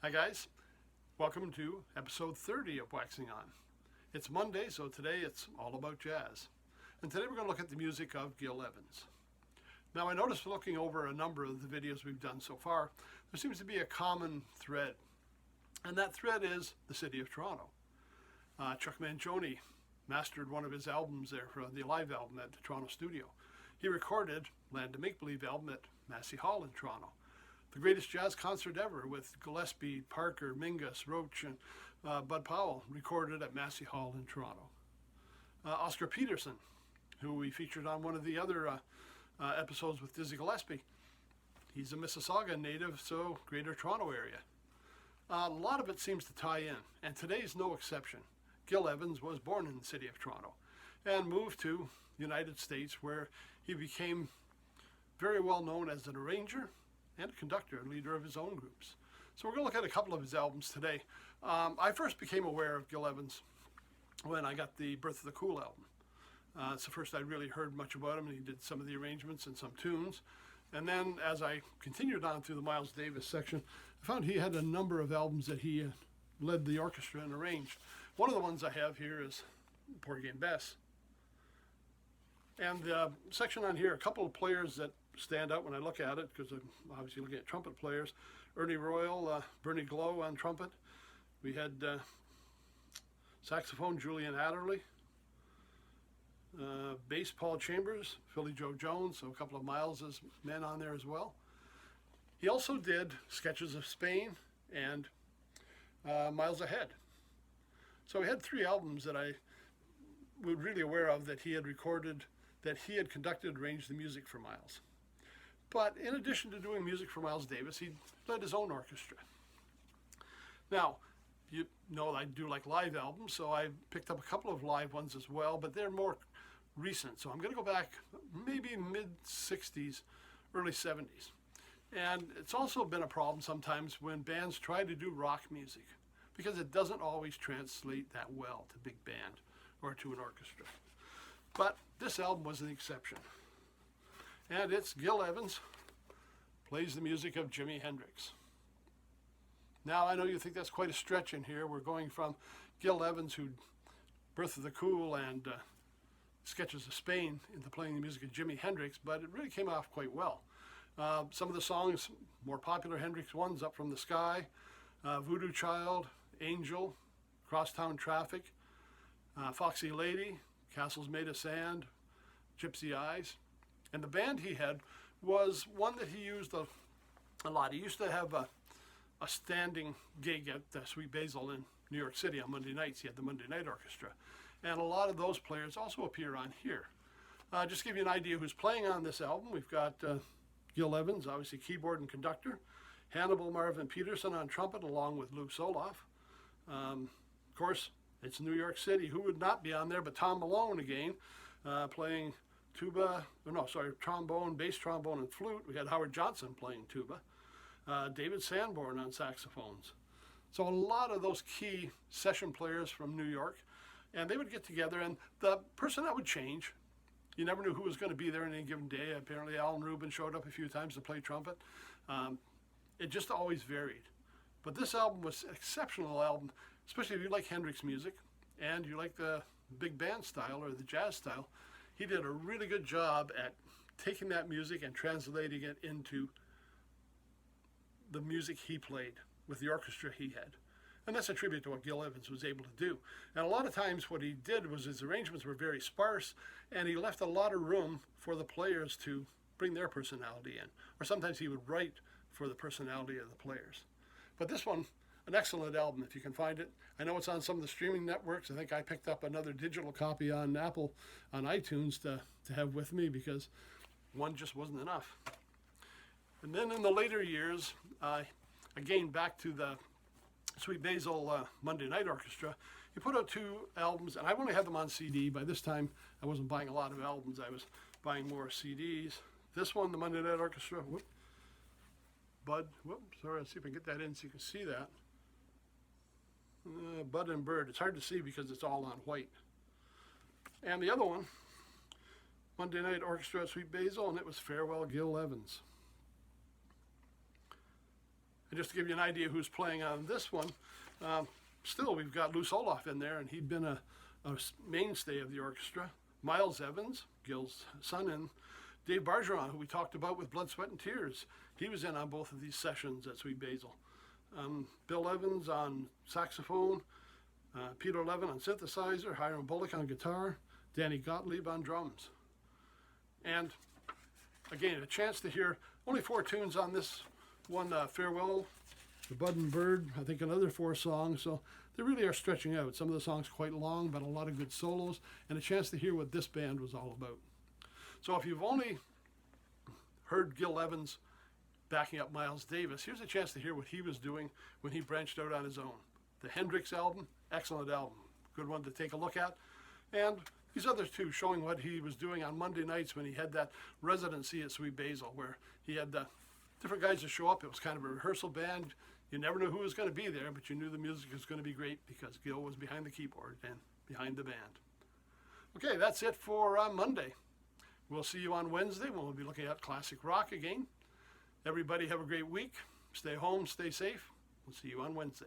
Hi guys, welcome to episode 30 of Waxing On. It's Monday, so today it's all about jazz. And today we're going to look at the music of Gil Evans. Now I noticed looking over a number of the videos we've done so far, there seems to be a common thread. And that thread is the city of Toronto. Chuck Mangione mastered one of his albums there, for the live album at the Toronto studio. He recorded Land of Make Believe album at Massey Hall in Toronto. The greatest jazz concert ever with Gillespie, Parker, Mingus, Roach, and Bud Powell recorded at Massey Hall in Toronto. Oscar Peterson, who we featured on one of the other episodes with Dizzy Gillespie. He's a Mississauga native, so Greater Toronto area. A lot of it seems to tie in, and today's no exception. Gil Evans was born in the city of Toronto and moved to the United States, where he became very well known as an arranger and a conductor and leader of his own groups. So we're going to look at a couple of his albums today. I first became aware of Gil Evans when I got the Birth of the Cool album. It's the first I really heard much about him, and he did some of the arrangements and some tunes. And then as I continued on through the Miles Davis section, I found he had a number of albums that he led the orchestra and arranged. One of the ones I have here is Porgy and Bess. And the section on here, a couple of players that stand out when I look at it, because I'm obviously looking at trumpet players. Ernie Royal, Bernie Glow on trumpet. We had saxophone Julian Adderley. Bass Paul Chambers, Philly Joe Jones, so a couple of Miles's men on there as well. He also did Sketches of Spain and Miles Ahead. So he had three albums that I was really aware of that he had recorded, that he had conducted, arranged the music for Miles. But in addition to doing music for Miles Davis, he led his own orchestra. Now, you know I do like live albums, so I picked up a couple of live ones as well, but they're more recent. So I'm going to go back maybe mid-60s, early 70s. And it's also been a problem sometimes when bands try to do rock music, because it doesn't always translate that well to big band or to an orchestra. But this album was an exception. And it's Gil Evans plays the music of Jimi Hendrix. Now, I know you think that's quite a stretch in here. We're going from Gil Evans, who Birth of the Cool and Sketches of Spain, into playing the music of Jimi Hendrix, but it really came off quite well. Some of the songs, more popular Hendrix ones, Up from the Sky, Voodoo Child, Angel, Crosstown Traffic, Foxy Lady, Castles Made of Sand, Gypsy Eyes. And the band he had was one that he used a lot. He used to have a standing gig at Sweet Basil in New York City on Monday nights. He had the Monday Night Orchestra. And a lot of those players also appear on here. Just to give you an idea who's playing on this album, we've got Gil Evans, obviously keyboard and conductor, Hannibal Marvin Peterson on trumpet along with Lou Soloff. Of course, it's New York City. Who would not be on there but Tom Malone again, playing trombone, bass trombone, and flute. We had Howard Johnson playing tuba. David Sanborn on saxophones. So a lot of those key session players from New York, and they would get together, and the personnel would change. You never knew who was going to be there on any given day. Apparently Alan Rubin showed up a few times to play trumpet. It just always varied. But this album was an exceptional album, especially if you like Hendrix music and you like the big band style or the jazz style. He did a really good job at taking that music and translating it into the music he played with the orchestra he had. And that's a tribute to what Gil Evans was able to do. And a lot of times what he did was his arrangements were very sparse, and he left a lot of room for the players to bring their personality in. Or sometimes he would write for the personality of the players. But this one, an excellent album if you can find it. I know it's on some of the streaming networks. I think I picked up another digital copy on Apple, on iTunes to have with me, because one just wasn't enough. And then in the later years, again back to the Sweet Basil Monday Night Orchestra, he put out two albums, and I only had them on CD. By this time, I wasn't buying a lot of albums. I was buying more CDs. This one, the Monday Night Orchestra, sorry, let's see if I can get that in so you can see that. Bud and Bird. It's hard to see because it's all on white. And the other one, Monday Night Orchestra at Sweet Basil, and it was Farewell Gil Evans. And just to give you an idea who's playing on this one, still we've got Lou Soloff in there, and he'd been a mainstay of the orchestra. Miles Evans, Gil's son, and Dave Bargeron, who we talked about with Blood, Sweat, and Tears. He was in on both of these sessions at Sweet Basil. Bill Evans on saxophone, Peter Levin on synthesizer, Hiram Bullock on guitar, Danny Gottlieb on drums. And again, a chance to hear only 4 tunes on this one, Farewell, The Bud and Bird, I think another 4 songs. So they really are stretching out. Some of the songs quite long, but a lot of good solos, and a chance to hear what this band was all about. So if you've only heard Gill Evans backing up Miles Davis, here's a chance to hear what he was doing when he branched out on his own. The Hendrix album, excellent album, good one to take a look at. And these others too, showing what he was doing on Monday nights when he had that residency at Sweet Basil, where he had different guys to show up. It was kind of a rehearsal band. You never knew who was going to be there, but you knew the music was going to be great because Gil was behind the keyboard and behind the band. Okay, that's it for Monday. We'll see you on Wednesday when we'll be looking at classic rock again. Everybody have a great week. Stay home, stay safe. We'll see you on Wednesday.